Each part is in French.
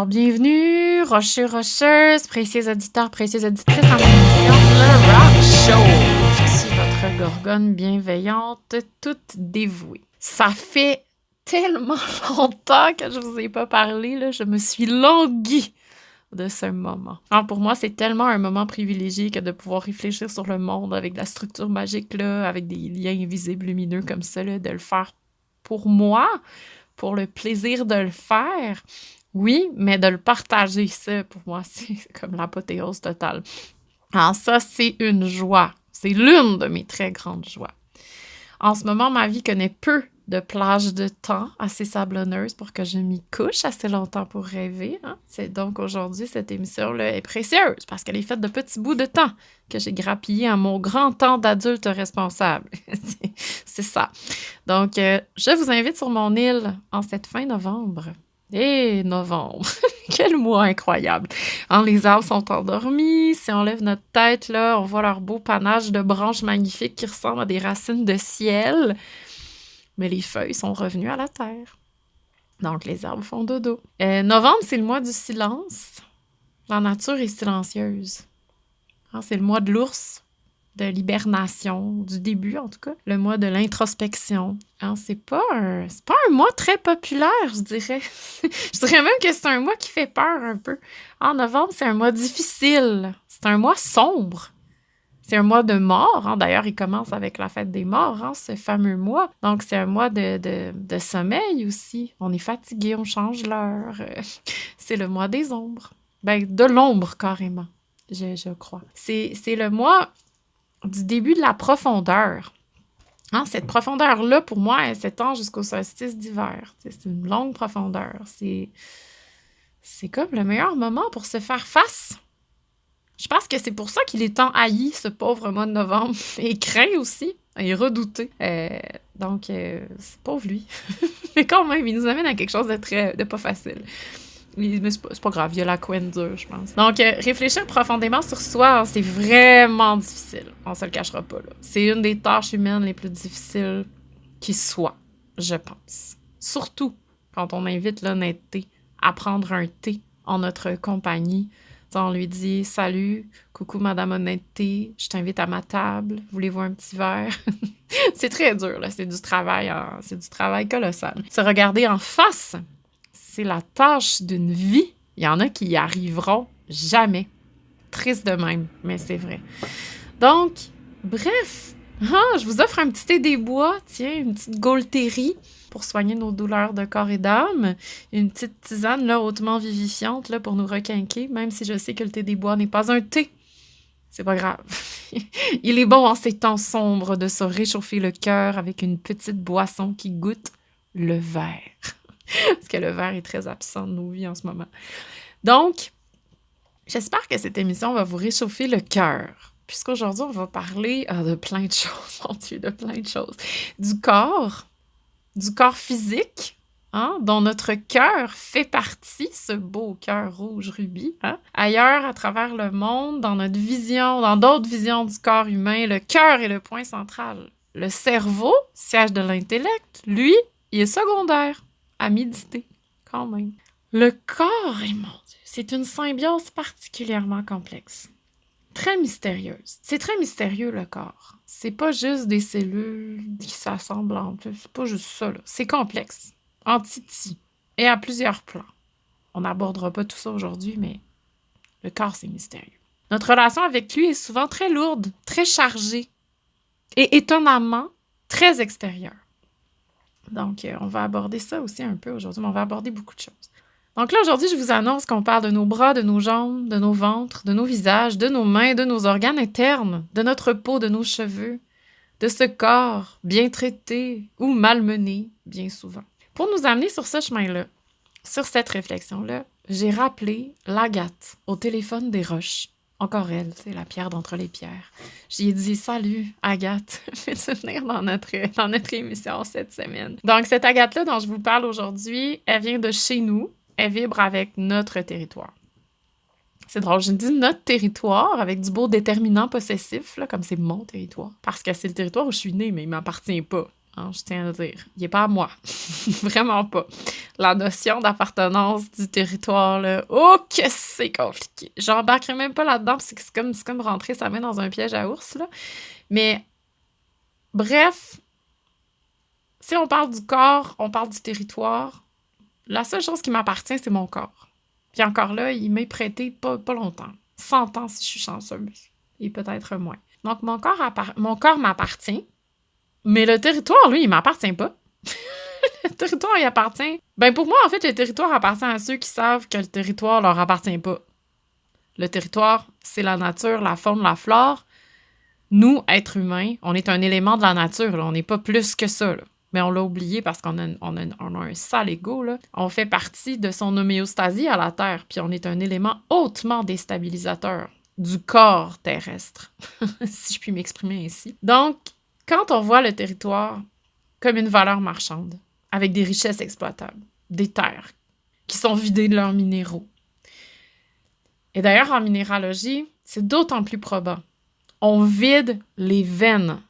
Alors, bienvenue, rocheux, rocheuses, précieux auditeurs, précieuses auditrices à mon émission Le Rock Show. Je suis votre gorgone bienveillante, toute dévouée. Ça fait tellement longtemps que je vous ai pas parlé, là, je me suis languie de ce moment. Alors, pour moi, c'est tellement un moment privilégié que de pouvoir réfléchir sur le monde avec de la structure magique, là, avec des liens invisibles, lumineux comme ça, là, de le faire pour moi, pour le plaisir de le faire. Oui, mais de le partager, ça, pour moi, c'est comme l'apothéose totale. Alors ça, c'est une joie. C'est l'une de mes très grandes joies. En ce moment, ma vie connaît peu de plages de temps assez sablonneuses pour que je m'y couche assez longtemps pour rêver. Hein? C'est donc aujourd'hui, cette émission-là est précieuse parce qu'elle est faite de petits bouts de temps que j'ai grappillés à mon grand temps d'adulte responsable. C'est ça. Donc, je vous invite sur mon île en cette fin novembre. Et novembre, quel mois incroyable! Hein, les arbres sont endormis, si on lève notre tête, là, on voit leur beau panache de branches magnifiques qui ressemblent à des racines de ciel, mais les feuilles sont revenues à la terre. Donc, les arbres font dodo. Novembre, c'est le mois du silence. La nature est silencieuse. Hein, c'est le mois de l'ours, de l'hibernation, du début en tout cas, le mois de l'introspection. Hein, c'est pas un mois très populaire, je dirais. Je dirais même que c'est un mois qui fait peur un peu. En novembre, c'est un mois difficile. C'est un mois sombre. C'est un mois de mort. Hein. D'ailleurs, il commence avec la fête des morts, hein, ce fameux mois. Donc, c'est un mois de sommeil aussi. On est fatigué, on change l'heure. C'est le mois des ombres. Ben, de l'ombre, carrément, je crois. C'est le mois du début de la profondeur. Hein, cette profondeur-là, pour moi, elle s'étend jusqu'au solstice d'hiver. C'est une longue profondeur. C'est comme le meilleur moment pour se faire face. Je pense que c'est pour ça qu'il est tant haï, ce pauvre mois de novembre. Et craint aussi, et redouté. Donc, c'est pauvre lui. Mais quand même, il nous amène à quelque chose de pas facile. Mais c'est pas grave, il y a la couenne dure, je pense. Donc, réfléchir profondément sur soi, c'est vraiment difficile. On se le cachera pas, là. C'est une des tâches humaines les plus difficiles qui soit, je pense. Surtout quand on invite l'honnêteté à prendre un thé en notre compagnie. T'sais, on lui dit « Salut, coucou Madame Honnêteté, je t'invite à ma table, voulez-vous un petit verre? » C'est très dur, là. C'est du travail colossal. Se regarder en face, c'est la tâche d'une vie. Il y en a qui y arriveront jamais. Triste de même, mais c'est vrai. Donc, bref, je vous offre un petit thé des bois, tiens, une petite Gaultérie pour soigner nos douleurs de corps et d'âme. Une petite tisane là, hautement vivifiante là, pour nous requinquer, même si je sais que le thé des bois n'est pas un thé. C'est pas grave. Il est bon en ces temps sombres de se réchauffer le cœur avec une petite boisson qui goûte le verre. Parce que le verre est très absent de nos vies en ce moment. Donc, j'espère que cette émission va vous réchauffer le cœur. Puisqu'aujourd'hui, on va parler de plein de choses, mon Dieu, de plein de choses. Du corps physique, hein, dont notre cœur fait partie, ce beau cœur rouge rubis. Hein. Ailleurs, à travers le monde, dans notre vision, dans d'autres visions du corps humain, le cœur est le point central. Le cerveau, siège de l'intellect, lui, il est secondaire. À méditer, quand même. Le corps, mon Dieu, c'est une symbiose particulièrement complexe. Très mystérieuse. C'est très mystérieux, le corps. C'est pas juste des cellules qui s'assemblent entre eux. C'est pas juste ça, là. C'est complexe. Entity. Et à plusieurs plans. On n'abordera pas tout ça aujourd'hui, mais le corps, c'est mystérieux. Notre relation avec lui est souvent très lourde, très chargée. Et étonnamment, très extérieure. Donc, on va aborder ça aussi un peu aujourd'hui, mais on va aborder beaucoup de choses. Donc là, aujourd'hui, je vous annonce qu'on parle de nos bras, de nos jambes, de nos ventres, de nos visages, de nos mains, de nos organes internes, de notre peau, de nos cheveux, de ce corps bien traité ou malmené, bien souvent. Pour nous amener sur ce chemin-là, sur cette réflexion-là, j'ai rappelé l'Agathe au téléphone des roches. Encore elle, c'est la pierre d'entre les pierres. J'y ai dit « Salut, Agathe, veux-tu venir dans notre émission cette semaine? » Donc, cette Agathe-là dont je vous parle aujourd'hui, elle vient de chez nous. Elle vibre avec notre territoire. C'est drôle, je dis notre territoire avec du beau déterminant possessif, là, comme c'est mon territoire. Parce que c'est le territoire où je suis née, mais il m'appartient pas. hein, je tiens à le dire. Il n'est pas à moi. Vraiment pas. La notion d'appartenance du territoire, là, oh que c'est compliqué. J'embarquerai même pas là-dedans, parce que c'est comme rentrer sa main dans un piège à ours, là. Mais, bref, si on parle du corps, on parle du territoire, la seule chose qui m'appartient, c'est mon corps. Puis encore là, il m'est prêté pas longtemps. 100 ans si je suis chanceuse. Et peut-être moins. Donc, mon corps m'appartient, mais le territoire, lui, il m'appartient pas. Le territoire, il appartient... Ben pour moi, en fait, le territoire appartient à ceux qui savent que le territoire leur appartient pas. Le territoire, c'est la nature, la faune, la flore. Nous, êtres humains, on est un élément de la nature, là. On n'est pas plus que ça, là. Mais on l'a oublié parce qu'on a un sale ego, là. On fait partie de son homéostasie à la Terre, puis on est un élément hautement déstabilisateur du corps terrestre, si je puis m'exprimer ainsi. Donc, quand on voit le territoire comme une valeur marchande, avec des richesses exploitables, des terres qui sont vidées de leurs minéraux. Et d'ailleurs, en minéralogie, c'est d'autant plus probant. On vide les veines.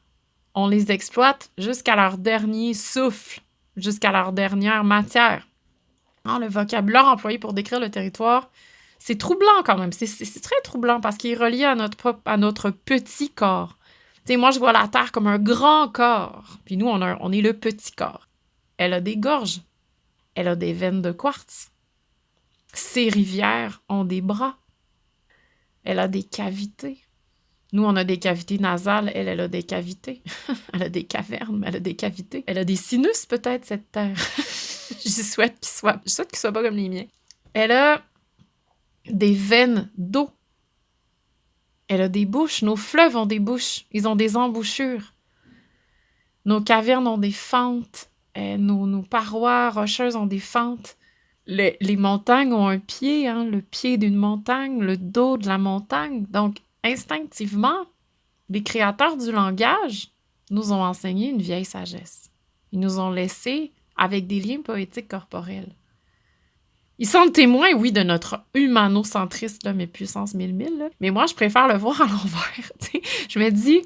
On les exploite jusqu'à leur dernier souffle, jusqu'à leur dernière matière. Hein, le vocabulaire employé pour décrire le territoire, c'est troublant quand même. C'est très troublant parce qu'il est relié à notre petit corps. Tu sais, moi, je vois la Terre comme un grand corps. Puis nous, on est le petit corps. Elle a des gorges. Elle a des veines de quartz. Ses rivières ont des bras. Elle a des cavités. Nous, on a des cavités nasales. Elle a des cavités. Elle a des cavernes, mais elle a des cavités. Elle a des sinus, peut-être, cette terre. Je souhaite qu'il soit pas comme les miens. Elle a des veines d'eau. Elle a des bouches. Nos fleuves ont des bouches. Ils ont des embouchures. Nos cavernes ont des fentes. Nos parois rocheuses ont des fentes. Les montagnes ont un pied, hein, le pied d'une montagne, le dos de la montagne. Donc, instinctivement, les créateurs du langage nous ont enseigné une vieille sagesse. Ils nous ont laissé avec des liens poétiques corporels. Ils sont témoins, oui, de notre humanocentrisme, là, mais puissance 1000, là. Mais moi, je préfère le voir à l'envers. T'sais. Je me dis,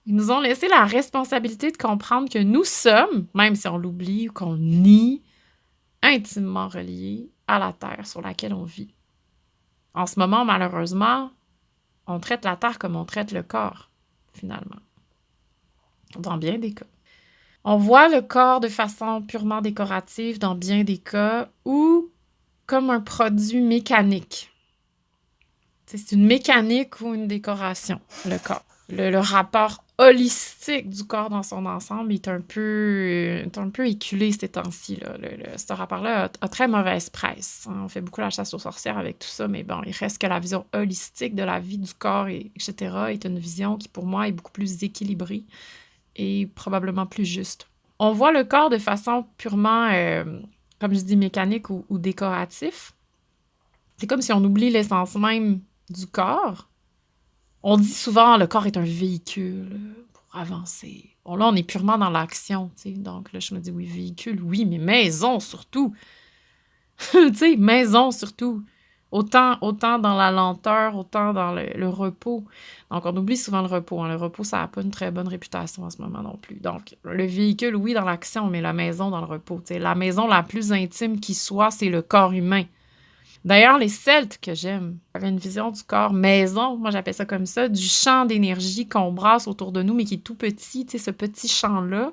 ils nous ont laissé la responsabilité de comprendre que nous sommes, même si on l'oublie ou qu'on le nie, intimement reliés à la terre sur laquelle on vit. En ce moment, malheureusement, on traite la terre comme on traite le corps, finalement. Dans bien des cas. On voit le corps de façon purement décorative dans bien des cas ou comme un produit mécanique. C'est une mécanique ou une décoration, le corps. Le rapport holistique du corps dans son ensemble est un peu éculé ces temps-ci. Là. Ce rapport-là a très mauvaise presse. Hein. On fait beaucoup la chasse aux sorcières avec tout ça, mais bon, il reste que la vision holistique de la vie du corps, etc., est une vision qui, pour moi, est beaucoup plus équilibrée et probablement plus juste. On voit le corps de façon purement, comme je dis, mécanique ou décoratif. C'est comme si on oublie l'essence même du corps. On dit souvent le corps est un véhicule pour avancer. Bon, là, on est purement dans l'action, tu sais. Donc, là, je me dis, oui, véhicule, oui, mais maison surtout. Tu sais, maison surtout. Autant dans la lenteur, autant dans le repos. Donc, on oublie souvent le repos. Hein. Le repos, ça n'a pas une très bonne réputation en ce moment non plus. Donc, le véhicule, oui, dans l'action, mais la maison dans le repos. Tu sais. La maison la plus intime qui soit, c'est le corps humain. D'ailleurs, les Celtes que j'aime avaient une vision du corps maison, moi j'appelle ça comme ça, du champ d'énergie qu'on brasse autour de nous, mais qui est tout petit, tu sais, ce petit champ-là.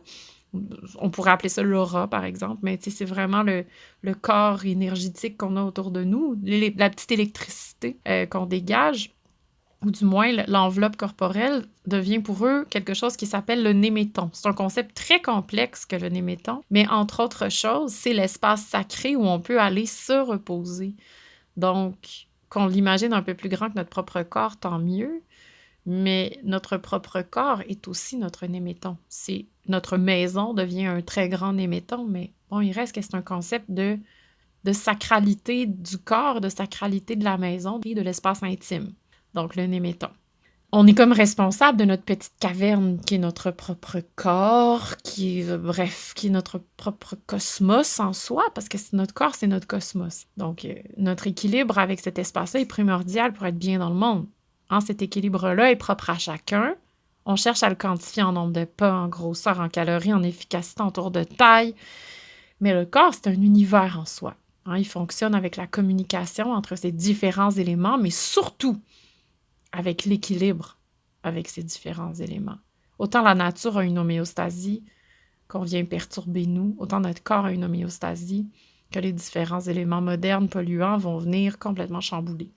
On pourrait appeler ça l'aura, par exemple, mais tu sais, c'est vraiment le corps énergétique qu'on a autour de nous, la petite électricité qu'on dégage, ou du moins l'enveloppe corporelle devient pour eux quelque chose qui s'appelle le néméton. C'est un concept très complexe que le néméton, mais entre autres choses, c'est l'espace sacré où on peut aller se reposer. Donc, qu'on l'imagine un peu plus grand que notre propre corps, tant mieux. Mais notre propre corps est aussi notre néméton. C'est notre maison devient un très grand néméton, mais bon, il reste que c'est un concept de sacralité du corps, de sacralité de la maison et de l'espace intime. Donc, le néméton. On est comme responsable de notre petite caverne qui est notre propre corps, qui est notre propre cosmos en soi, parce que notre corps, c'est notre cosmos. Donc, notre équilibre avec cet espace-là est primordial pour être bien dans le monde. Hein, cet équilibre-là est propre à chacun. On cherche à le quantifier en nombre de pas, en grosseur, en calories, en efficacité, en tour de taille. Mais le corps, c'est un univers en soi. Hein, il fonctionne avec la communication entre ces différents éléments, mais surtout avec l'équilibre avec ces différents éléments. Autant la nature a une homéostasie qu'on vient perturber nous, autant notre corps a une homéostasie que les différents éléments modernes polluants vont venir complètement chambouler.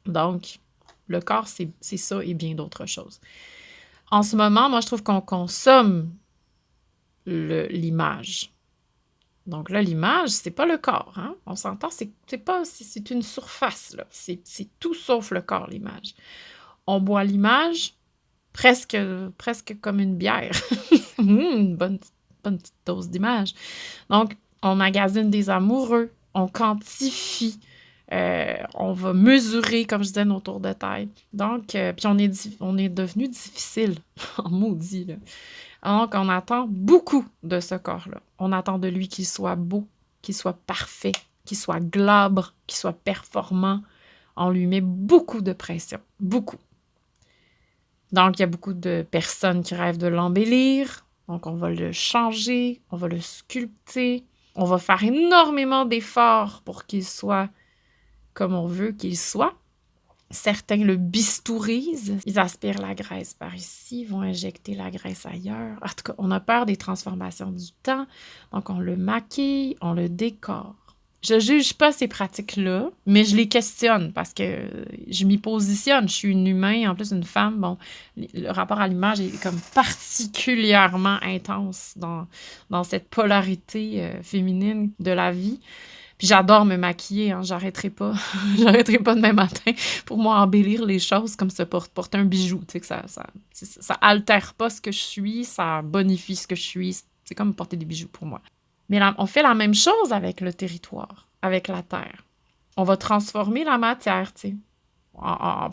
Donc, le corps, c'est ça et bien d'autres choses. En ce moment, moi, je trouve qu'on consomme l'image. Donc là, l'image, c'est pas le corps. Hein? On s'entend, c'est une surface. Là. C'est tout sauf le corps, l'image. On boit l'image presque comme une bière. Une bonne petite dose d'image. Donc, on magasine des amoureux, on quantifie, on va mesurer, comme je disais, nos tours de taille. Donc, puis on est devenu difficile, en maudit, là. Donc, on attend beaucoup de ce corps-là. On attend de lui qu'il soit beau, qu'il soit parfait, qu'il soit glabre, qu'il soit performant. On lui met beaucoup de pression, beaucoup. Donc, il y a beaucoup de personnes qui rêvent de l'embellir. Donc, on va le changer, on va le sculpter. On va faire énormément d'efforts pour qu'il soit comme on veut qu'il soit. Certains le bistourisent. Ils aspirent la graisse par ici, vont injecter la graisse ailleurs. En tout cas, on a peur des transformations du temps. Donc, on le maquille, on le décore. Je juge pas ces pratiques-là, mais je les questionne parce que je m'y positionne. Je suis une humaine, en plus une femme. Bon, le rapport à l'image est comme particulièrement intense dans cette polarité féminine de la vie. Puis j'adore me maquiller, hein, j'arrêterai pas. J'arrêterai pas demain matin pour moi embellir les choses comme se porter un bijou. Tu sais, que ça altère pas ce que je suis, ça bonifie ce que je suis. C'est comme porter des bijoux pour moi. Mais là, on fait la même chose avec le territoire, avec la terre. On va transformer la matière, tu sais.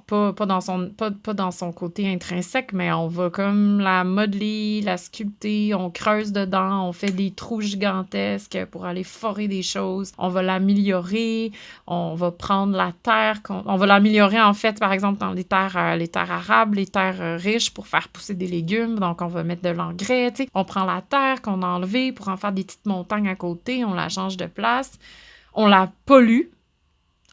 Pas dans son côté intrinsèque, mais on va comme la modeler, la sculpter, on creuse dedans, on fait des trous gigantesques pour aller forer des choses. On va l'améliorer, on va prendre la terre, on va l'améliorer en fait, par exemple, dans les terres arables, les terres riches pour faire pousser des légumes. Donc, on va mettre de l'engrais, tu sais. On prend la terre qu'on a enlevée pour en faire des petites montagnes à côté, on la change de place, on la pollue.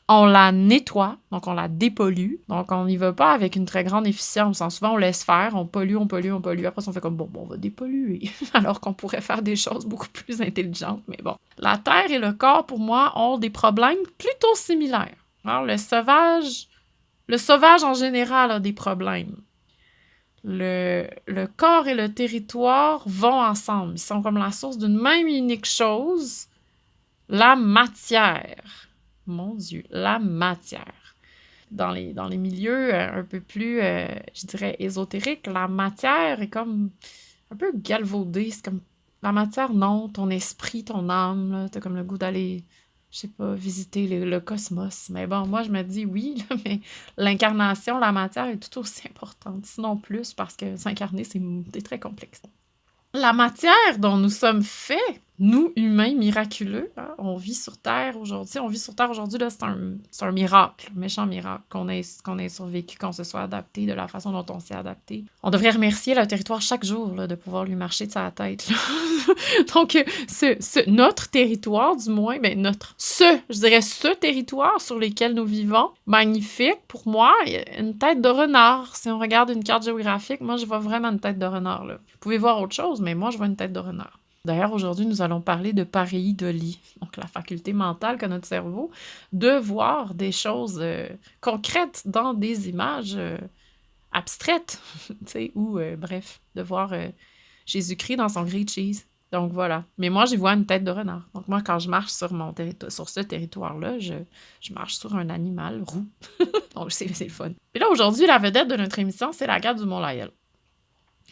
On la nettoie, donc on la dépollue. Donc, on n'y va pas avec une très grande efficience. Souvent, on laisse faire, on pollue. Après, on fait comme, bon, on va dépolluer. Alors qu'on pourrait faire des choses beaucoup plus intelligentes, mais bon. La terre et le corps, pour moi, ont des problèmes plutôt similaires. Alors, le sauvage en général a des problèmes. Le corps et le territoire vont ensemble. Ils sont comme la source d'une même et unique chose, la matière. Mon Dieu, la matière. Dans les milieux un peu plus, je dirais, ésotériques, la matière est comme un peu galvaudée. C'est comme la matière, non, ton esprit, ton âme, là, t'as comme le goût d'aller, je sais pas, visiter le cosmos. Mais bon, moi, je me dis oui, là, mais l'incarnation, la matière est tout aussi importante, sinon plus, parce que s'incarner, c'est très complexe. La matière dont nous sommes faits, nous, humains miraculeux, hein, on vit sur Terre aujourd'hui. Là, c'est un miracle, un méchant miracle, qu'on ait survécu, qu'on se soit adapté de la façon dont on s'est adapté. On devrait remercier le territoire chaque jour là, de pouvoir lui marcher de sa tête. Là. Donc, notre territoire, du moins, ce territoire sur lequel nous vivons, magnifique, pour moi, une tête de renard. Si on regarde une carte géographique, moi, je vois vraiment une tête de renard. Là. Vous pouvez voir autre chose, mais moi, je vois une tête de renard. D'ailleurs, aujourd'hui, nous allons parler de pareidolie, donc la faculté mentale qu'a notre cerveau de voir des choses concrètes dans des images abstraites, tu sais, ou bref, de voir Jésus-Christ dans son grilled cheese. Donc voilà. Mais moi, j'y vois une tête de renard. Donc moi, quand je marche sur ce territoire-là, je marche sur un animal roux. Donc c'est le fun. Et là, aujourd'hui, la vedette de notre émission, c'est la gare du Mont-Laël.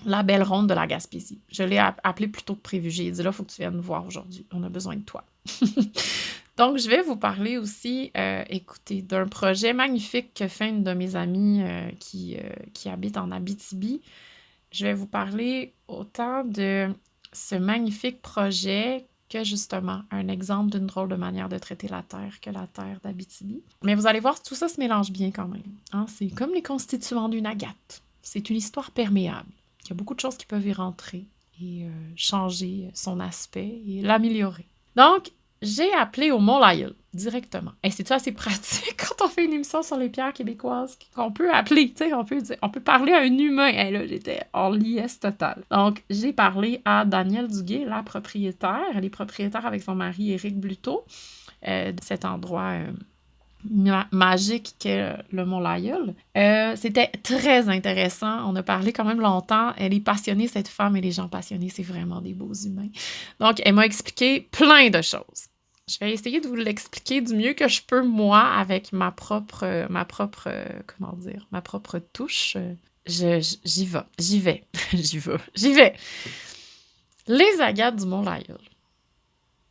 La belle ronde de la Gaspésie. Je l'ai appelée plutôt que prévu. J'ai dit là, il faut que tu viennes nous voir aujourd'hui. On a besoin de toi. Donc, je vais vous parler aussi, écoutez, d'un projet magnifique que fait une de mes amies qui habite en Abitibi. Je vais vous parler autant de ce magnifique projet que justement un exemple d'une drôle de manière de traiter la terre que la terre d'Abitibi. Mais vous allez voir, tout ça se mélange bien quand même. Hein? C'est comme les constituants d'une agate. c'est une histoire perméable. Il y a beaucoup de choses qui peuvent y rentrer et changer son aspect et l'améliorer. Donc, j'ai appelé au Mont-Lyell directement. Et c'est assez pratique quand on fait une émission sur les pierres québécoises qu'on peut appeler, tu sais, on peut parler à un humain. Et là, j'étais en liesse totale. Donc, j'ai parlé à Danielle Duguay, la propriétaire. Elle est propriétaire avec son mari Éric Bluteau de cet endroit magique qu'est le Mont-Lyell. C'était très intéressant. On a parlé quand même longtemps. Elle est passionnée, cette femme, et les gens passionnés, c'est vraiment des beaux humains. Donc, elle m'a expliqué plein de choses. Je vais essayer de vous l'expliquer du mieux que je peux, moi, avec ma propre touche. J'y vais. Les agates du Mont-Lyell,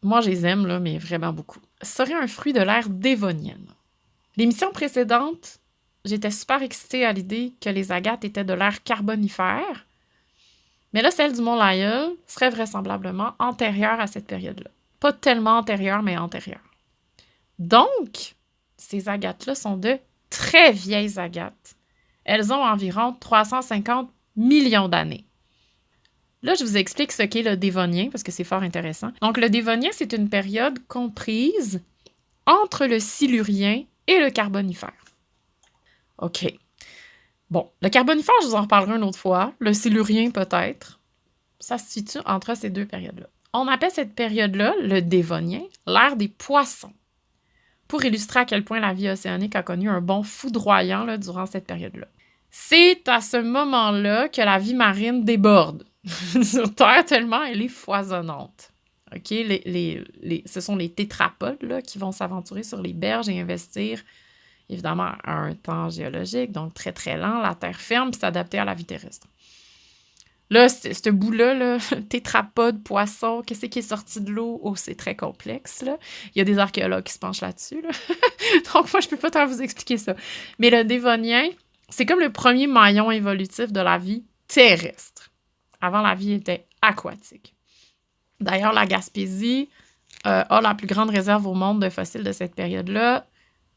moi, je les aime, là, mais vraiment beaucoup, seraient un fruit de l'ère dévonienne. L'émission précédente, j'étais super excitée à l'idée que les agates étaient de l'ère carbonifère, mais là, celle du Mont-Lyell serait vraisemblablement antérieure à cette période-là. Pas tellement antérieure, mais antérieure. Donc, ces agates-là sont de très vieilles agates. Elles ont environ 350 millions d'années. Là, je vous explique ce qu'est le Dévonien, parce que c'est fort intéressant. Donc, le Dévonien, c'est une période comprise entre le Silurien et le Carbonifère. OK. Bon, le Carbonifère, je vous en reparlerai une autre fois. Le Silurien, peut-être. Ça se situe entre ces deux périodes-là. On appelle cette période-là, le Dévonien, l'ère des poissons, pour illustrer à quel point la vie océanique a connu un bond foudroyant là, durant cette période-là. C'est à ce moment-là que la vie marine déborde sur Terre tellement elle est foisonnante. OK? Ce sont les tétrapodes là, qui vont s'aventurer sur les berges et investir, évidemment, à un temps géologique, donc très, très lent, la terre ferme, puis s'adapter à la vie terrestre. Là, ce bout-là, là, tétrapodes, poissons, qu'est-ce qui est sorti de l'eau? Oh, c'est très complexe, là. Il y a des archéologues qui se penchent là-dessus, là. Donc, moi, je peux pas tant vous expliquer ça. Mais le Dévonien, c'est comme le premier maillon évolutif de la vie terrestre. Avant, la vie était aquatique. D'ailleurs, la Gaspésie a la plus grande réserve au monde de fossiles de cette période-là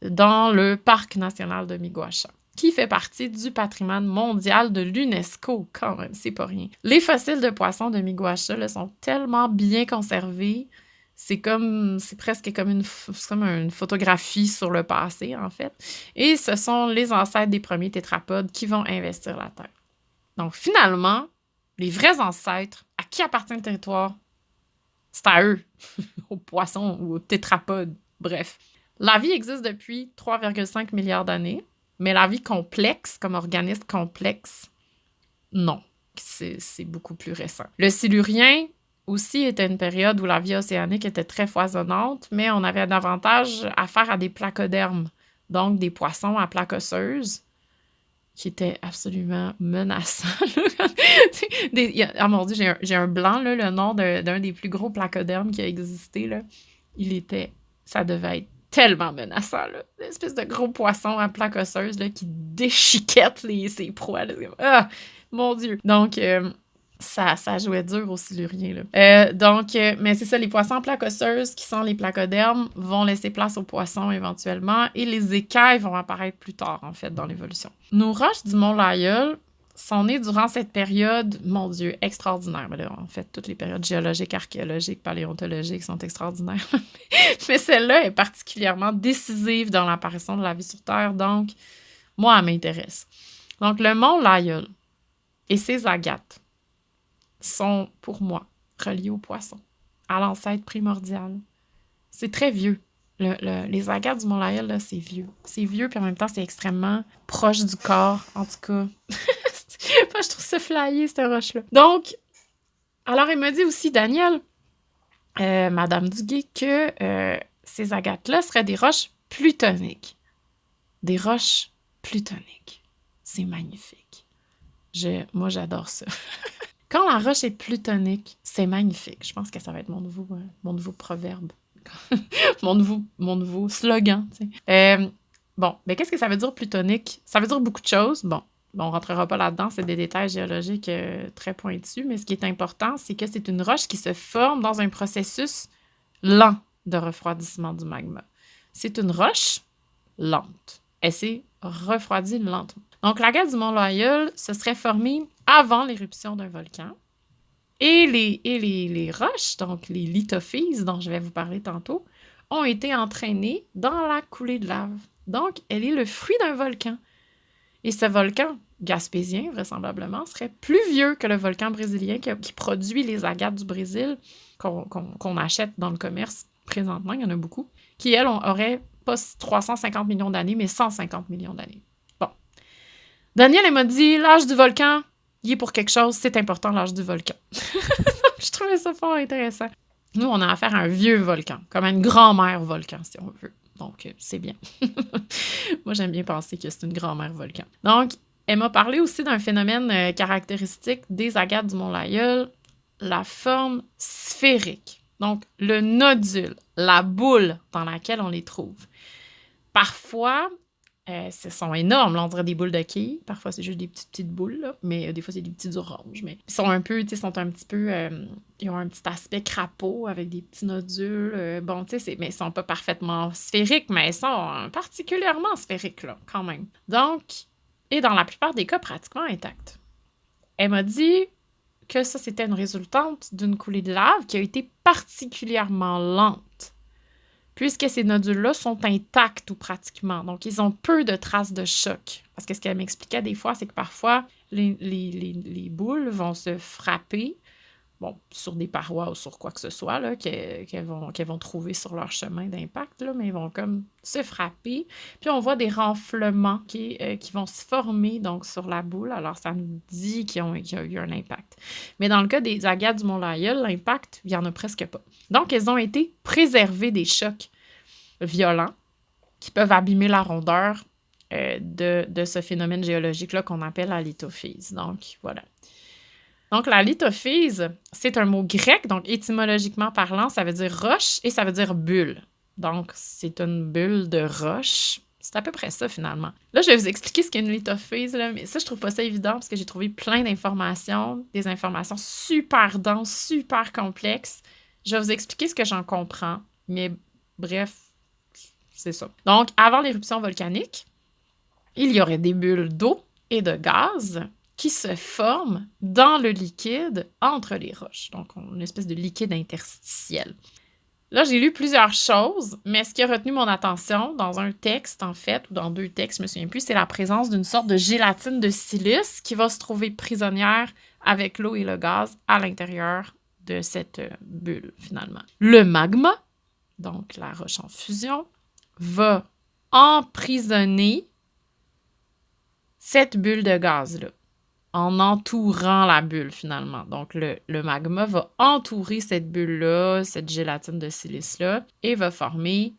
dans le Parc national de Miguasha, qui fait partie du patrimoine mondial de l'UNESCO, quand même, c'est pas rien. Les fossiles de poissons de Miguasha là, sont tellement bien conservés, c'est presque comme une photographie sur le passé, en fait. Et ce sont les ancêtres des premiers tétrapodes qui vont investir la Terre. Donc, finalement, les vrais ancêtres, à qui appartient le territoire? C'est à eux, aux poissons ou aux tétrapodes, bref. La vie existe depuis 3,5 milliards d'années. Mais la vie complexe, comme organisme complexe, non. C'est beaucoup plus récent. Le Silurien aussi était une période où la vie océanique était très foisonnante, mais on avait davantage affaire à des placodermes, donc des poissons à plaques osseuses, qui étaient absolument menaçants. Ah mon Dieu, j'ai un blanc, là, le nom d'un des plus gros placodermes qui a existé. Là. Ça devait être tellement menaçant, là. Une espèce de gros poisson à plaque osseuse là, qui déchiquette ses proies. Là. Ah, mon Dieu! Donc, ça jouait dur au Silurien. Là. Mais c'est ça, les poissons à plaque osseuse, qui sont les placodermes, vont laisser place aux poissons éventuellement, et les écailles vont apparaître plus tard, en fait, dans l'évolution. Nos roches du Mont-Lyell sont nées durant cette période, mon Dieu, extraordinaire. Mais là, en fait, toutes les périodes géologiques, archéologiques, paléontologiques sont extraordinaires. Mais celle-là est particulièrement décisive dans l'apparition de la vie sur Terre, donc, moi, elle m'intéresse. Donc, le Mont-Lyell et ses agates sont, pour moi, reliés aux poissons, à l'ancêtre primordial. C'est très vieux. Les agates du Mont-Lyell, là, c'est vieux. C'est vieux, puis en même temps, c'est extrêmement proche du corps, en tout cas. Moi, je trouve ça flyé, cette roche-là. Donc, alors, il m'a dit aussi, Daniel, Madame Duguay, que ces agates-là seraient des roches plutoniques. Des roches plutoniques. C'est magnifique. Moi, j'adore ça. Quand la roche est plutonique, c'est magnifique. Je pense que ça va être mon nouveau proverbe. mon nouveau slogan. Bon, mais qu'est-ce que ça veut dire plutonique? Ça veut dire beaucoup de choses. Bon, on ne rentrera pas là-dedans, c'est des détails géologiques très pointus, mais ce qui est important, c'est que c'est une roche qui se forme dans un processus lent de refroidissement du magma. C'est une roche lente. Elle s'est refroidie lentement. Donc, l'agate du Mont-Loyal se serait formée avant l'éruption d'un volcan. Et les roches, donc les lithophyses dont je vais vous parler tantôt, ont été entraînées dans la coulée de lave. Donc, elle est le fruit d'un volcan. Et ce volcan gaspésien, vraisemblablement, serait plus vieux que le volcan brésilien qui produit les agates du Brésil qu'on achète dans le commerce présentement. Il y en a beaucoup. Qui, elles, auraient pas 350 millions d'années, mais 150 millions d'années. Bon. Daniel, elle m'a dit, l'âge du volcan, il est pour quelque chose, c'est important l'âge du volcan. Je trouvais ça fort intéressant. Nous, on a affaire à un vieux volcan, comme à une grand-mère volcan, si on veut. Donc, c'est bien. Moi, j'aime bien penser que c'est une grand-mère volcan. Donc, elle m'a parlé aussi d'un phénomène caractéristique des agates du Mont-Loyal, la forme sphérique. Donc, le nodule, la boule dans laquelle on les trouve. Parfois, ce sont énormes, là, on dirait des boules de quilles. Parfois, c'est juste des petites boules, là. Mais des fois, c'est des petites oranges. Mais ils sont un peu, tu sais, ils ont un petit aspect crapaud avec des petits nodules. Bon, tu sais, mais ils sont pas parfaitement sphériques, mais ils sont particulièrement sphériques, là, quand même. Donc, et dans la plupart des cas, pratiquement intacts. Elle m'a dit que ça, c'était une résultante d'une coulée de lave qui a été particulièrement lente, puisque ces nodules-là sont intacts ou pratiquement. Donc, ils ont peu de traces de choc. Parce que ce qu'elle m'expliquait des fois, c'est que parfois, les boules vont se frapper, bon, sur des parois ou sur quoi que ce soit, là, qu'elles vont trouver sur leur chemin d'impact, là, mais ils vont comme se frapper. Puis, on voit des renflements qui vont se former donc, sur la boule. Alors, ça nous dit qu'il y a eu un impact. Mais dans le cas des agates du Mont-Loyal, l'impact, il n'y en a presque pas. Donc, elles ont été préservées des chocs violents qui peuvent abîmer la rondeur de ce phénomène géologique-là qu'on appelle la lithophyse. Donc, voilà. Donc, la lithophyse, c'est un mot grec, donc étymologiquement parlant, ça veut dire roche et ça veut dire bulle. Donc, c'est une bulle de roche. C'est à peu près ça, finalement. Là, je vais vous expliquer ce qu'est une lithophyse, là, mais ça, je trouve pas ça évident parce que j'ai trouvé plein d'informations, des informations super denses, super complexes. Je vais vous expliquer ce que j'en comprends, mais bref, c'est ça. Donc, avant l'éruption volcanique, il y aurait des bulles d'eau et de gaz qui se forment dans le liquide entre les roches. Donc, une espèce de liquide interstitiel. Là, j'ai lu plusieurs choses, mais ce qui a retenu mon attention dans un texte, en fait, ou dans 2 textes, je me souviens plus, c'est la présence d'une sorte de gélatine de silice qui va se trouver prisonnière avec l'eau et le gaz à l'intérieur de cette bulle, finalement. Le magma, donc la roche en fusion, va emprisonner cette bulle de gaz-là, en entourant la bulle, finalement. Donc, le magma va entourer cette bulle-là, cette gélatine de silice-là, et va former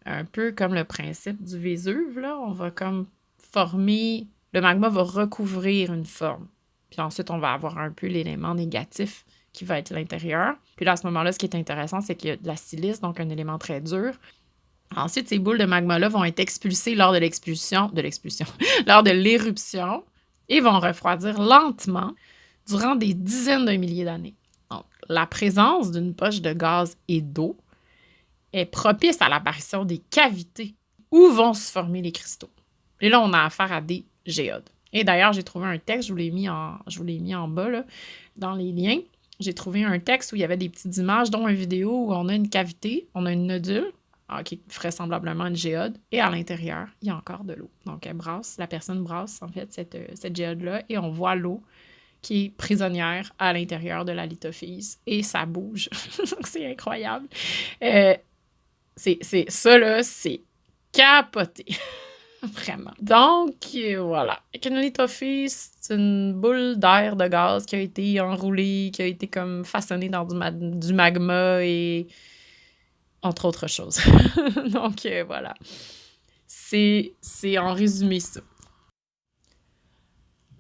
un peu comme le principe du Vésuve, là. On va comme former... Le magma va recouvrir une forme. Puis ensuite, on va avoir un peu l'élément négatif qui va être l'intérieur. Puis là, à ce moment-là, ce qui est intéressant, c'est qu'il y a de la silice, donc un élément très dur. Ensuite, ces boules de magma-là vont être expulsées lors de lors de l'éruption, et vont refroidir lentement durant des dizaines de milliers d'années. Donc, la présence d'une poche de gaz et d'eau est propice à l'apparition des cavités où vont se former les cristaux. Et là, on a affaire à des géodes. Et d'ailleurs, j'ai trouvé un texte, je vous l'ai mis en bas, là, dans les liens. J'ai trouvé un texte où il y avait des petites images, dont une vidéo où on a une cavité, on a une nodule, qui est vraisemblablement une géode, et à l'intérieur, il y a encore de l'eau. Donc, la personne brasse, en fait, cette géode-là, et on voit l'eau qui est prisonnière à l'intérieur de la lithophyse, et ça bouge. C'est incroyable. Ça, là, c'est capoté. Vraiment. Donc, voilà. Une lithophyse, c'est une boule d'air de gaz qui a été enroulée, qui a été comme façonnée dans du magma et... entre autres choses. Donc, voilà. C'est en résumé ça.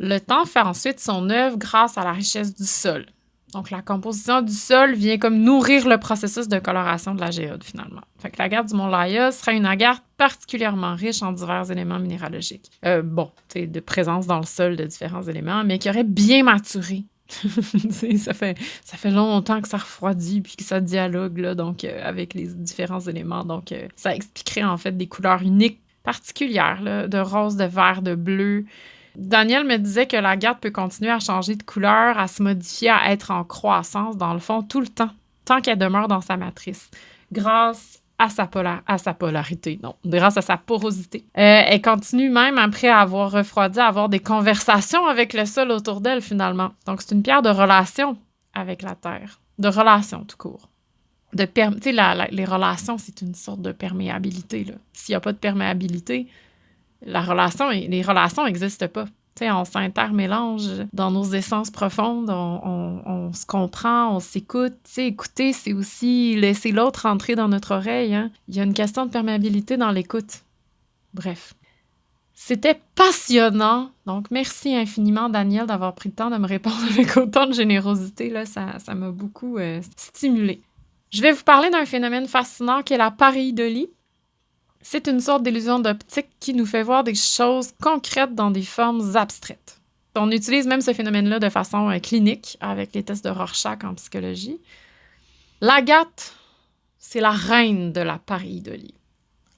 Le temps fait ensuite son œuvre grâce à la richesse du sol. Donc, la composition du sol vient comme nourrir le processus de coloration de la géode, finalement. Fait que l'agate du Mont-Loyal sera une agate particulièrement riche en divers éléments minéralogiques. De présence dans le sol de différents éléments, mais qui aurait bien maturé. ça fait longtemps que ça refroidit puis que ça dialogue là, donc, avec les différents éléments. Donc, ça expliquerait en fait des couleurs uniques particulières, là, de rose, de vert, de bleu, Daniel me disait que l'agate peut continuer à changer de couleur, à se modifier, à être en croissance, dans le fond, tout le temps, tant qu'elle demeure dans sa matrice, grâce à sa polarité, non, grâce à sa porosité. Elle continue même, après avoir refroidi, à avoir des conversations avec le sol autour d'elle, finalement. Donc, c'est une pierre de relation avec la Terre, de relation tout court. Tu sais, les relations, c'est une sorte de perméabilité, là. S'il n'y a pas de perméabilité, les relations n'existent pas. Tu sais, on s'intermélange dans nos essences profondes, on se comprend, on s'écoute. Tu sais, écouter, c'est aussi laisser l'autre entrer dans notre oreille. Hein. Il y a une question de perméabilité dans l'écoute. Bref. C'était passionnant. Donc, merci infiniment, Daniel, d'avoir pris le temps de me répondre avec autant de générosité. Là, ça m'a beaucoup stimulée. Je vais vous parler d'un phénomène fascinant qui est la pareidolie. C'est une sorte d'illusion d'optique qui nous fait voir des choses concrètes dans des formes abstraites. On utilise même ce phénomène-là de façon clinique avec les tests de Rorschach en psychologie. L'agate, c'est la reine de la pareidolie.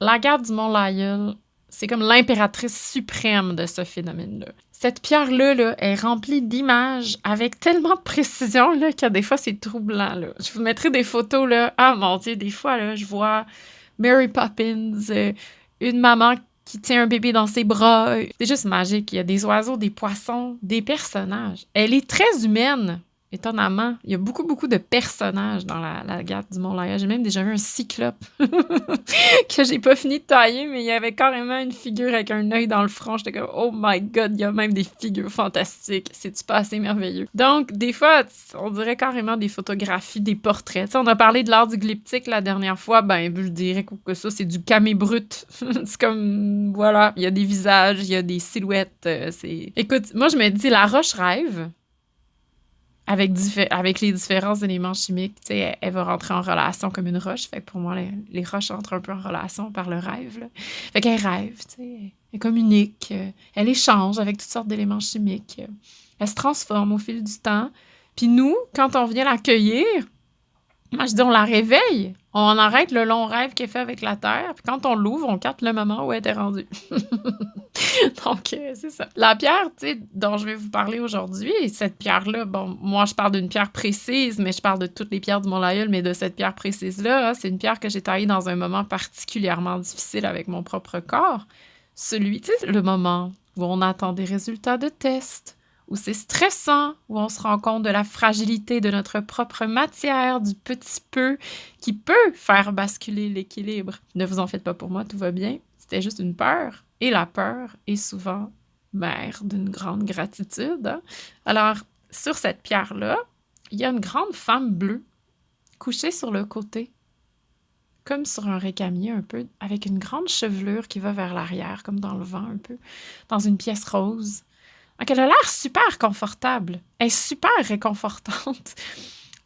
L'agate du Mont-Lyell, c'est comme l'impératrice suprême de ce phénomène-là. Cette pierre-là là, est remplie d'images avec tellement de précision là, que des fois, c'est troublant. Là. Je vous mettrai des photos. Là. Ah mon Dieu, des fois, là, je vois Mary Poppins, une maman qui tient un bébé dans ses bras. C'est juste magique. Il y a des oiseaux, des poissons, des personnages. Elle est très humaine, étonnamment. Il y a beaucoup, beaucoup de personnages dans la Gate du Mont-Lyell. J'ai même déjà vu un cyclope que j'ai pas fini de tailler, mais il y avait carrément une figure avec un œil dans le front. J'étais comme, oh my God, il y a même des figures fantastiques. C'est-tu pas assez merveilleux? Donc, des fois, on dirait carrément des photographies, des portraits. T'sais, on a parlé de l'art du glyptique la dernière fois. Ben, je dirais que ça, c'est du camé brut. C'est comme, voilà, il y a des visages, il y a des silhouettes. Écoute, moi, je me dis, la roche rêve. Avec les différents éléments chimiques, tu sais, elle va rentrer en relation comme une roche. Fait que pour moi, les roches entrent un peu en relation par le rêve. Là. Fait qu'elle rêve, tu sais, elle communique, elle échange avec toutes sortes d'éléments chimiques. Elle se transforme au fil du temps. Puis nous, quand on vient l'accueillir, moi, je dis, on la réveille. On arrête le long rêve qu'elle fait avec la Terre. Puis quand on l'ouvre, on capte le moment où elle était rendue. Donc, c'est ça. La pierre, tu sais, dont je vais vous parler aujourd'hui, cette pierre-là, bon, moi, je parle d'une pierre précise, mais je parle de toutes les pierres du Mont-Lyell, mais de cette pierre précise-là, hein, c'est une pierre que j'ai taillée dans un moment particulièrement difficile avec mon propre corps. Celui, tu sais, le moment où on attend des résultats de tests, où c'est stressant, où on se rend compte de la fragilité de notre propre matière, du petit peu qui peut faire basculer l'équilibre. Ne vous en faites pas pour moi, tout va bien. C'était juste une peur. Et la peur est souvent mère d'une grande gratitude. Hein? Alors, sur cette pierre-là, il y a une grande femme bleue couchée sur le côté, comme sur un récamier un peu, avec une grande chevelure qui va vers l'arrière, comme dans le vent un peu, dans une pièce rose. Donc, elle a l'air super confortable. Elle est super réconfortante.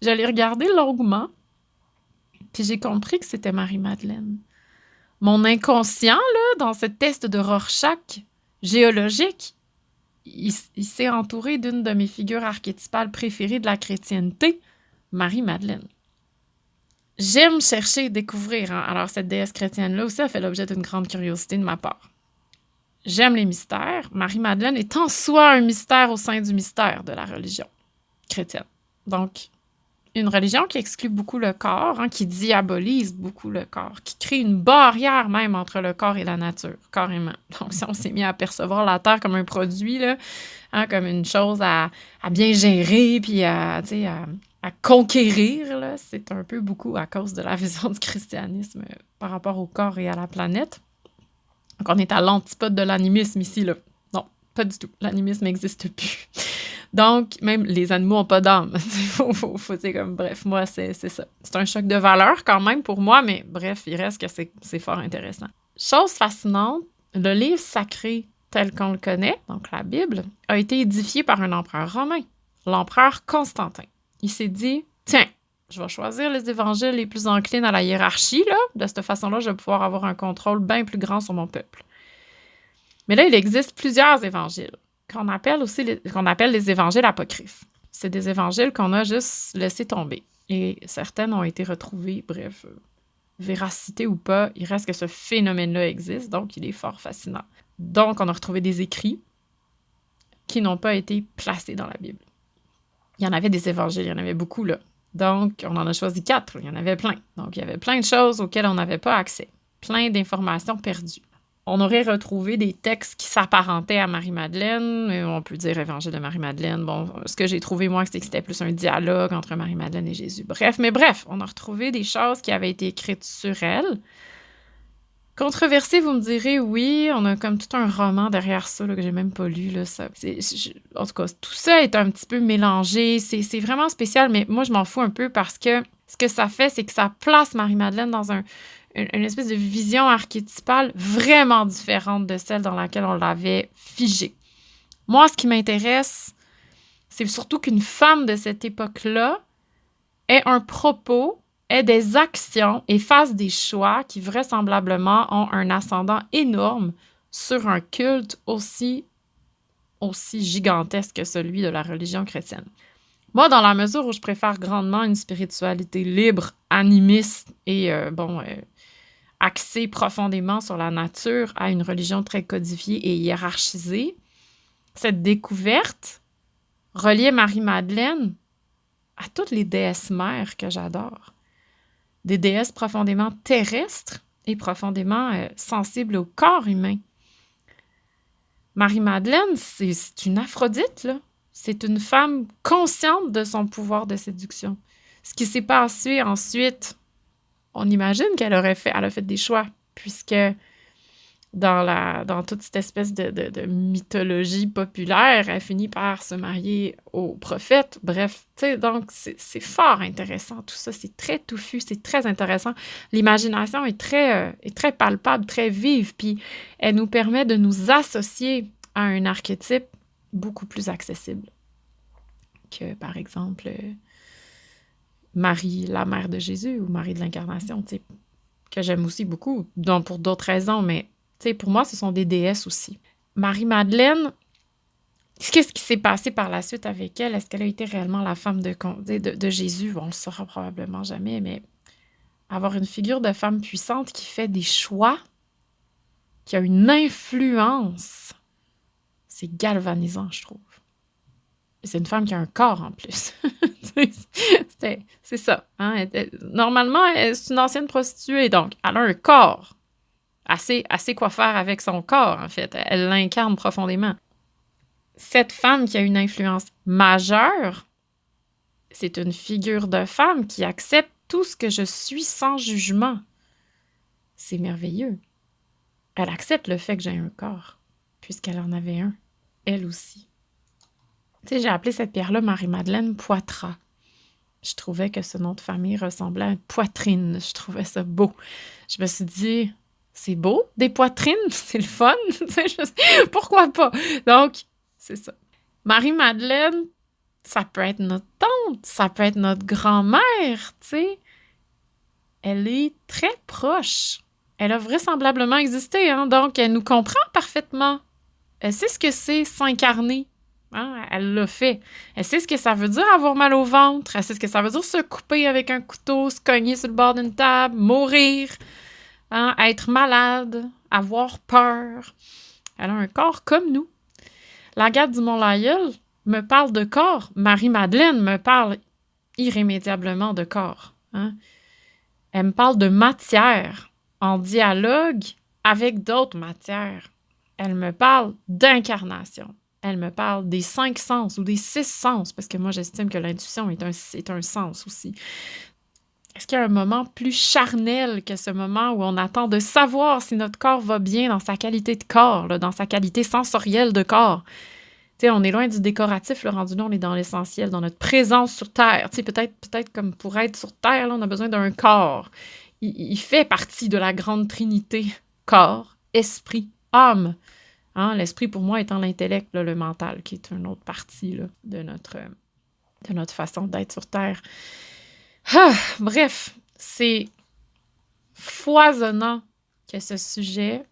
Je l'ai regardée longuement, puis j'ai compris que c'était Marie-Madeleine. Mon inconscient, là, dans ce test de Rorschach géologique, il s'est entouré d'une de mes figures archétypales préférées de la chrétienté, Marie-Madeleine. J'aime chercher et découvrir. Hein? Alors, cette déesse chrétienne-là aussi a fait l'objet d'une grande curiosité de ma part. J'aime les mystères. Marie-Madeleine est en soi un mystère au sein du mystère de la religion chrétienne. Donc, une religion qui exclut beaucoup le corps, hein, qui diabolise beaucoup le corps, qui crée une barrière même entre le corps et la nature, carrément. Donc, si on s'est mis à percevoir la Terre comme un produit, là, hein, comme une chose à bien gérer, puis à conquérir, là, c'est un peu beaucoup à cause de la vision du christianisme par rapport au corps et à la planète. Donc, on est à l'antipode de l'animisme ici, là. Non, pas du tout. L'animisme n'existe plus. Donc, même les animaux n'ont pas d'âme. faut dire comme, bref, moi, c'est ça. C'est un choc de valeur quand même pour moi, mais bref, il reste que c'est fort intéressant. Chose fascinante, le livre sacré tel qu'on le connaît, donc la Bible, a été édifié par un empereur romain, l'empereur Constantin. Il s'est dit, tiens, je vais choisir les évangiles les plus enclins à la hiérarchie, là. De cette façon-là, je vais pouvoir avoir un contrôle bien plus grand sur mon peuple. Mais là, il existe plusieurs évangiles qu'on appelle les évangiles apocryphes. C'est des évangiles qu'on a juste laissés tomber. Et certaines ont été retrouvées, bref, véracité ou pas, il reste que ce phénomène-là existe, donc il est fort fascinant. Donc, on a retrouvé des écrits qui n'ont pas été placés dans la Bible. Il y en avait des évangiles, il y en avait beaucoup, là. Donc, on en a choisi 4, il y en avait plein. Donc, il y avait plein de choses auxquelles on n'avait pas accès. Plein d'informations perdues. On aurait retrouvé des textes qui s'apparentaient à Marie-Madeleine. On peut dire Évangile de Marie-Madeleine. Bon, ce que j'ai trouvé, moi, c'est que c'était plus un dialogue entre Marie-Madeleine et Jésus. Bref, on a retrouvé des choses qui avaient été écrites sur elle. Controversé, vous me direz, oui, on a comme tout un roman derrière ça là, que j'ai même pas lu. Là, en tout cas, tout ça est un petit peu mélangé. C'est vraiment spécial, mais moi, je m'en fous un peu parce que ce que ça fait, c'est que ça place Marie-Madeleine dans une espèce de vision archétypale vraiment différente de celle dans laquelle on l'avait figée. Moi, ce qui m'intéresse, c'est surtout qu'une femme de cette époque-là ait un propos, ait des actions et fasse des choix qui vraisemblablement ont un ascendant énorme sur un culte aussi gigantesque que celui de la religion chrétienne. Moi, dans la mesure où je préfère grandement une spiritualité libre, animiste et axée profondément sur la nature à une religion très codifiée et hiérarchisée, cette découverte reliait Marie-Madeleine à toutes les déesses mères que j'adore. Des déesses profondément terrestres et profondément sensibles au corps humain. Marie-Madeleine, c'est une Aphrodite, là. C'est une femme consciente de son pouvoir de séduction. Ce qui s'est passé ensuite, on imagine qu'elle a fait des choix, puisque dans toute cette espèce de mythologie populaire, elle finit par se marier au prophète. Bref, tu sais, donc c'est fort intéressant. Tout ça, c'est très touffu, c'est très intéressant. L'imagination est très palpable, très vive, puis elle nous permet de nous associer à un archétype beaucoup plus accessible que, par exemple, Marie, la mère de Jésus, ou Marie de l'Incarnation, tu sais, que j'aime aussi beaucoup, donc pour d'autres raisons, mais tu sais, pour moi, ce sont des déesses aussi. Marie-Madeleine, qu'est-ce qui s'est passé par la suite avec elle? Est-ce qu'elle a été réellement la femme de Jésus? On le saura probablement jamais, mais avoir une figure de femme puissante qui fait des choix, qui a une influence, c'est galvanisant, je trouve. C'est une femme qui a un corps, en plus. C'est ça. Hein? Normalement, c'est une ancienne prostituée, donc elle a un corps. Assez quoi faire avec son corps, en fait. Elle l'incarne profondément. Cette femme qui a une influence majeure, c'est une figure de femme qui accepte tout ce que je suis sans jugement. C'est merveilleux. Elle accepte le fait que j'ai un corps, puisqu'elle en avait un, elle aussi. Tu sais, j'ai appelé cette pierre-là Marie-Madeleine Poitras. Je trouvais que ce nom de famille ressemblait à une poitrine. Je trouvais ça beau. Je me suis dit, c'est beau, des poitrines, c'est le fun. Pourquoi pas? Donc, c'est ça. Marie-Madeleine, ça peut être notre tante, ça peut être notre grand-mère, tu sais. Elle est très proche. Elle a vraisemblablement existé, hein? Donc elle nous comprend parfaitement. Elle sait ce que c'est s'incarner. Hein? Elle l'a fait. Elle sait ce que ça veut dire avoir mal au ventre. Elle sait ce que ça veut dire se couper avec un couteau, se cogner sur le bord d'une table, mourir, hein? Être malade, avoir peur. Elle a un corps comme nous. L'Agathe du Mont-Laïeul me parle de corps. Marie-Madeleine me parle irrémédiablement de corps. Hein? Elle me parle de matière en dialogue avec d'autres matières. Elle me parle d'incarnation. Elle me parle des 5 sens ou des 6 sens, parce que moi, j'estime que l'intuition est un sens aussi. Est-ce qu'il y a un moment plus charnel que ce moment où on attend de savoir si notre corps va bien dans sa qualité de corps, là, dans sa qualité sensorielle de corps? Tu sais, on est loin du décoratif, le rendu là, on est dans l'essentiel, dans notre présence sur Terre. Tu sais, peut-être comme pour être sur Terre, là, on a besoin d'un corps. Il fait partie de la grande trinité. Corps, esprit, âme. Hein? L'esprit, pour moi, étant l'intellect, là, le mental, qui est une autre partie là, de notre façon d'être sur Terre. Bref, c'est foisonnant que ce sujet,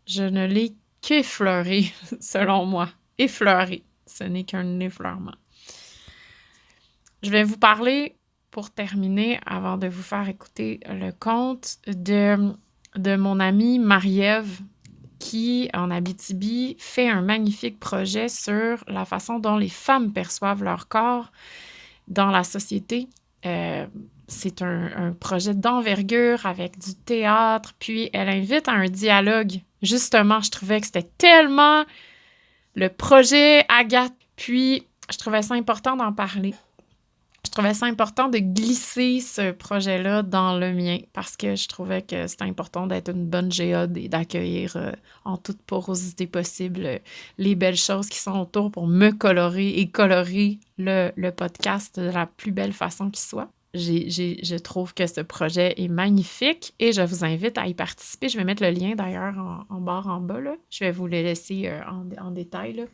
je ne l'ai qu'effleuré, selon moi. Effleuré. Ce n'est qu'un effleurement. Je vais vous parler, pour terminer, avant de vous faire écouter le conte, de mon amie Marie-Ève, qui, en Abitibi, fait un magnifique projet sur la façon dont les femmes perçoivent leur corps dans la société. C'est un projet d'envergure avec du théâtre, puis elle invite à un dialogue. Justement, je trouvais que c'était tellement le projet Agathe, puis je trouvais ça important d'en parler. Je trouvais ça important de glisser ce projet-là dans le mien parce que je trouvais que c'était important d'être une bonne géode et d'accueillir en toute porosité possible les belles choses qui sont autour pour me colorer et colorer le podcast de la plus belle façon qui soit. Je trouve que ce projet est magnifique et je vous invite à y participer. Je vais mettre le lien d'ailleurs en barre en bas. Là. Je vais vous le laisser en détail là,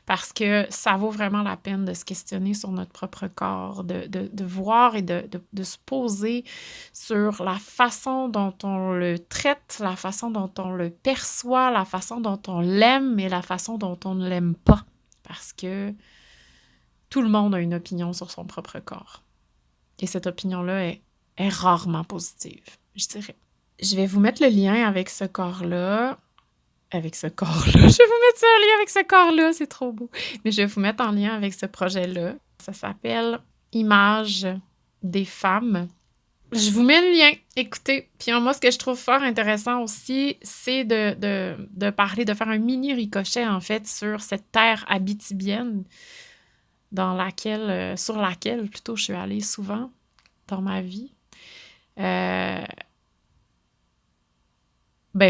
parce que ça vaut vraiment la peine de se questionner sur notre propre corps, de voir et de se poser sur la façon dont on le traite, la façon dont on le perçoit, la façon dont on l'aime et la façon dont on ne l'aime pas. Parce que tout le monde a une opinion sur son propre corps. Et cette opinion-là est rarement positive, je dirais. Je vais vous mettre le lien avec ce corps-là. Avec ce corps-là. Je vais vous mettre ça en lien avec ce corps-là, c'est trop beau. Mais je vais vous mettre en lien avec ce projet-là. Ça s'appelle « Images des femmes ». Je vous mets le lien, écoutez. Puis moi, ce que je trouve fort intéressant aussi, c'est de parler, de faire un mini ricochet, en fait, sur cette terre abitibienne sur laquelle, plutôt, je suis allée souvent dans ma vie.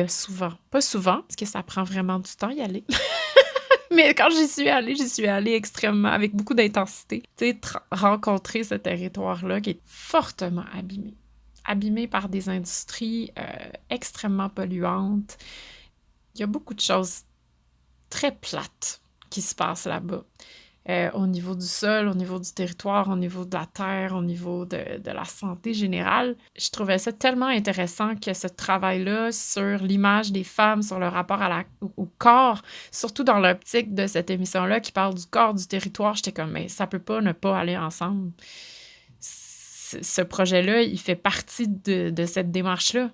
Souvent. Pas souvent, parce que ça prend vraiment du temps y aller. Mais quand j'y suis allée extrêmement, avec beaucoup d'intensité. Tu sais, rencontrer ce territoire-là qui est fortement abîmé. Abîmé par des industries extrêmement polluantes. Il y a beaucoup de choses très plates qui se passent là-bas. Au niveau du sol, au niveau du territoire, au niveau de la terre, au niveau de la santé générale. Je trouvais ça tellement intéressant que ce travail-là sur l'image des femmes, sur le rapport au corps, surtout dans l'optique de cette émission-là qui parle du corps, du territoire, j'étais comme, mais ça peut pas ne pas aller ensemble. Ce projet-là, il fait partie de cette démarche-là.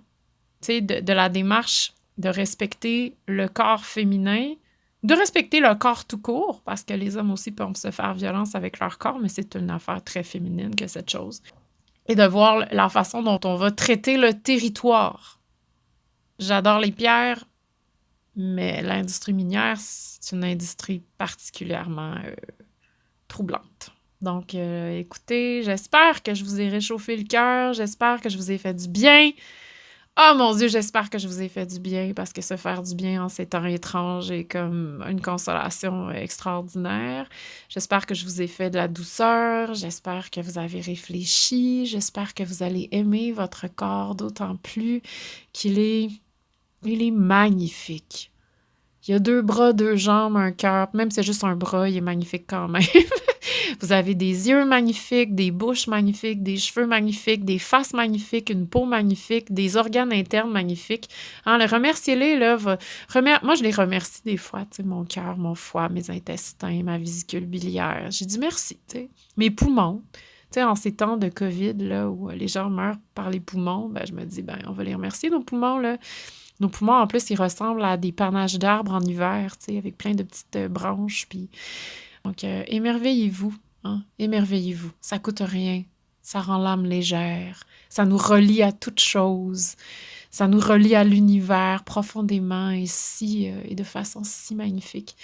Tu sais, de la démarche de respecter le corps féminin, de respecter le corps tout court, parce que les hommes aussi peuvent se faire violence avec leur corps, mais c'est une affaire très féminine que cette chose. Et de voir la façon dont on va traiter le territoire. J'adore les pierres, mais l'industrie minière, c'est une industrie particulièrement troublante. Donc, écoutez, j'espère que je vous ai réchauffé le cœur, j'espère que je vous ai fait du bien. Oh mon Dieu, j'espère que je vous ai fait du bien parce que se faire du bien en ces temps étranges est comme une consolation extraordinaire. J'espère que je vous ai fait de la douceur, j'espère que vous avez réfléchi, j'espère que vous allez aimer votre corps d'autant plus qu'il est magnifique. Il y a 2 bras, 2 jambes, un cœur, même si c'est juste un bras, il est magnifique quand même. Vous avez des yeux magnifiques, des bouches magnifiques, des cheveux magnifiques, des faces magnifiques, une peau magnifique, des organes internes magnifiques. Remerciez-les, là. Moi, je les remercie des fois, tu sais, mon cœur, mon foie, mes intestins, ma vésicule biliaire. J'ai dit merci, tu sais. Mes poumons. Tu sais, en ces temps de COVID, là, où les gens meurent par les poumons, je me dis, on va les remercier, nos poumons, là. Nos poumons, en plus, ils ressemblent à des panaches d'arbres en hiver, tu sais, avec plein de petites branches, puis... Donc, émerveillez-vous, hein? Émerveillez-vous. Ça coûte rien. Ça rend l'âme légère. Ça nous relie à toute chose. Ça nous relie à l'univers profondément et de façon si magnifique.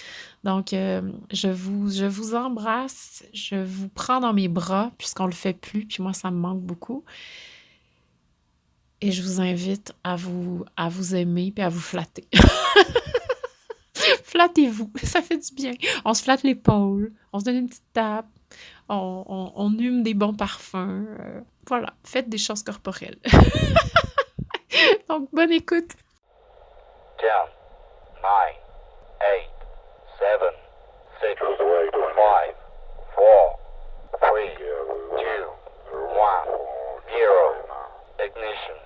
Donc, je vous embrasse. Je vous prends dans mes bras puisqu'on le fait plus. Puis moi, ça me manque beaucoup. Et je vous invite à vous aimer et à vous flatter. Flattez-vous, ça fait du bien. On se flatte l'épaule, on se donne une petite tape, on hume des bons parfums. Voilà, faites des choses corporelles. Donc, bonne écoute. 10, 9, 8, 7, 6, 5, 4, 3, 2, 1, 0. Ignition.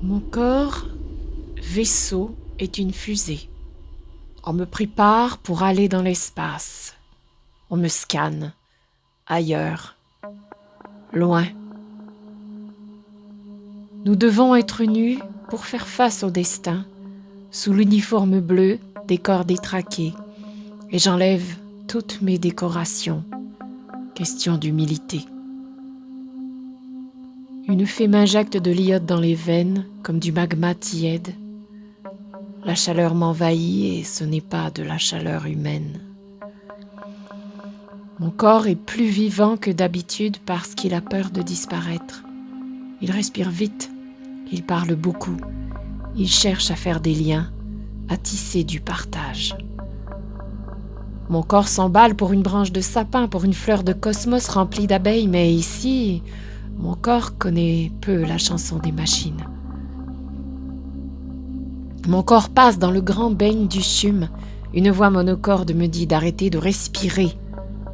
Mon corps, vaisseau, est une fusée. On me prépare pour aller dans l'espace. On me scanne, ailleurs, loin. Nous devons être nus pour faire face au destin, sous l'uniforme bleu des corps détraqués, et j'enlève toutes mes décorations. Question d'humilité. Une fée m'injecte de l'iode dans les veines, comme du magma tiède. La chaleur m'envahit et ce n'est pas de la chaleur humaine. Mon corps est plus vivant que d'habitude parce qu'il a peur de disparaître. Il respire vite, il parle beaucoup, il cherche à faire des liens, à tisser du partage. Mon corps s'emballe pour une branche de sapin, pour une fleur de cosmos remplie d'abeilles, mais ici, mon corps connaît peu la chanson des machines. Mon corps passe dans le grand beigne du CHUM. Une voix monocorde me dit d'arrêter de respirer.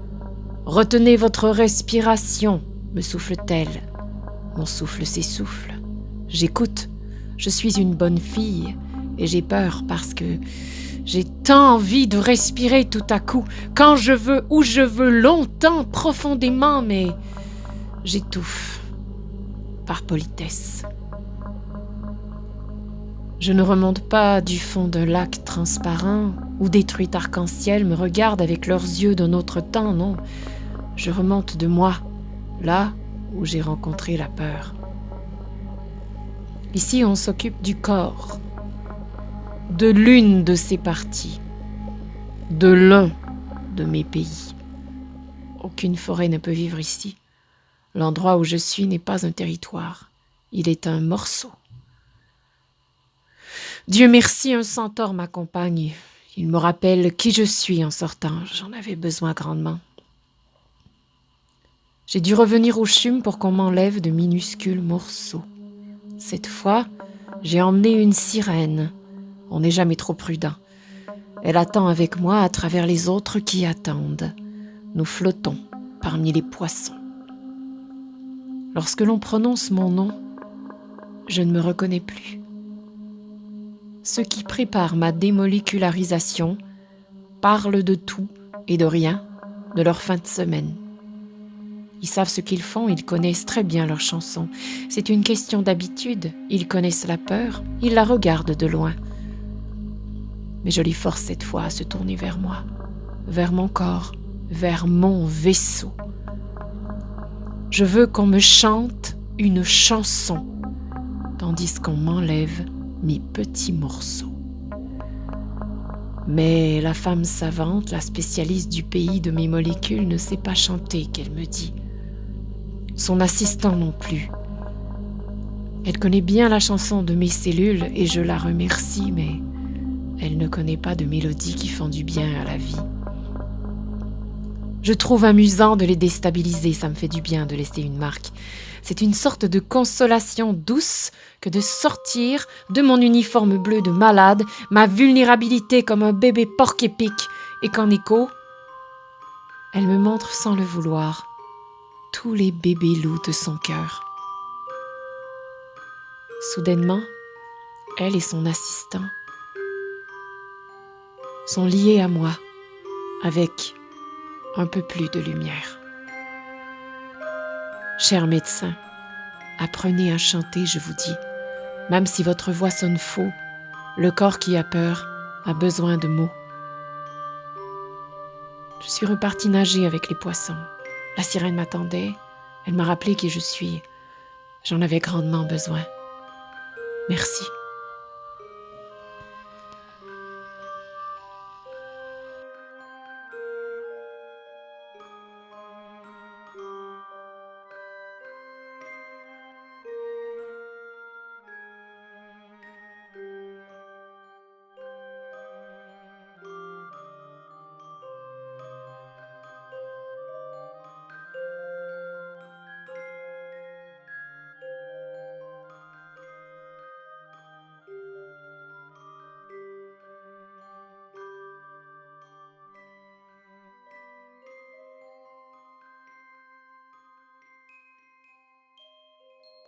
« Retenez votre respiration », me souffle-t-elle. Mon souffle s'essouffle. J'écoute. Je suis une bonne fille et j'ai peur parce que j'ai tant envie de respirer tout à coup, quand je veux, où je veux, longtemps, profondément, mais j'étouffe par politesse. Je ne remonte pas du fond d'un lac transparent où des truites arc-en-ciel me regardent avec leurs yeux d'un autre temps, non. Je remonte de moi, là où j'ai rencontré la peur. Ici, on s'occupe du corps, de l'une de ses parties, de l'un de mes pays. Aucune forêt ne peut vivre ici. L'endroit où je suis n'est pas un territoire, il est un morceau. Dieu merci, un centaure m'accompagne. Il me rappelle qui je suis en sortant. J'en avais besoin grandement. J'ai dû revenir au CHUM pour qu'on m'enlève de minuscules morceaux. Cette fois, j'ai emmené une sirène. On n'est jamais trop prudent. Elle attend avec moi à travers les autres qui attendent. Nous flottons parmi les poissons. Lorsque l'on prononce mon nom, je ne me reconnais plus. Ceux qui préparent ma démolécularisation parlent de tout et de rien, de leur fin de semaine. Ils savent ce qu'ils font, ils connaissent très bien leurs chansons. C'est une question d'habitude, ils connaissent la peur, ils la regardent de loin. Mais je les force cette fois à se tourner vers moi, vers mon corps, vers mon vaisseau. Je veux qu'on me chante une chanson, tandis qu'on m'enlève mes petits morceaux. Mais la femme savante, la spécialiste du pays de mes molécules, ne sait pas chanter, qu'elle me dit. Son assistant non plus. Elle connaît bien la chanson de mes cellules et je la remercie, mais elle ne connaît pas de mélodies qui font du bien à la vie. Je trouve amusant de les déstabiliser, ça me fait du bien de laisser une marque. C'est une sorte de consolation douce que de sortir de mon uniforme bleu de malade, ma vulnérabilité comme un bébé porc-épic, et qu'en écho, elle me montre sans le vouloir tous les bébés loups de son cœur. Soudainement, elle et son assistant sont liés à moi avec un peu plus de lumière. Chers médecins, apprenez à chanter, je vous dis. Même si votre voix sonne faux, le corps qui a peur a besoin de mots. Je suis repartie nager avec les poissons. La sirène m'attendait. Elle m'a rappelé qui je suis. J'en avais grandement besoin. Merci.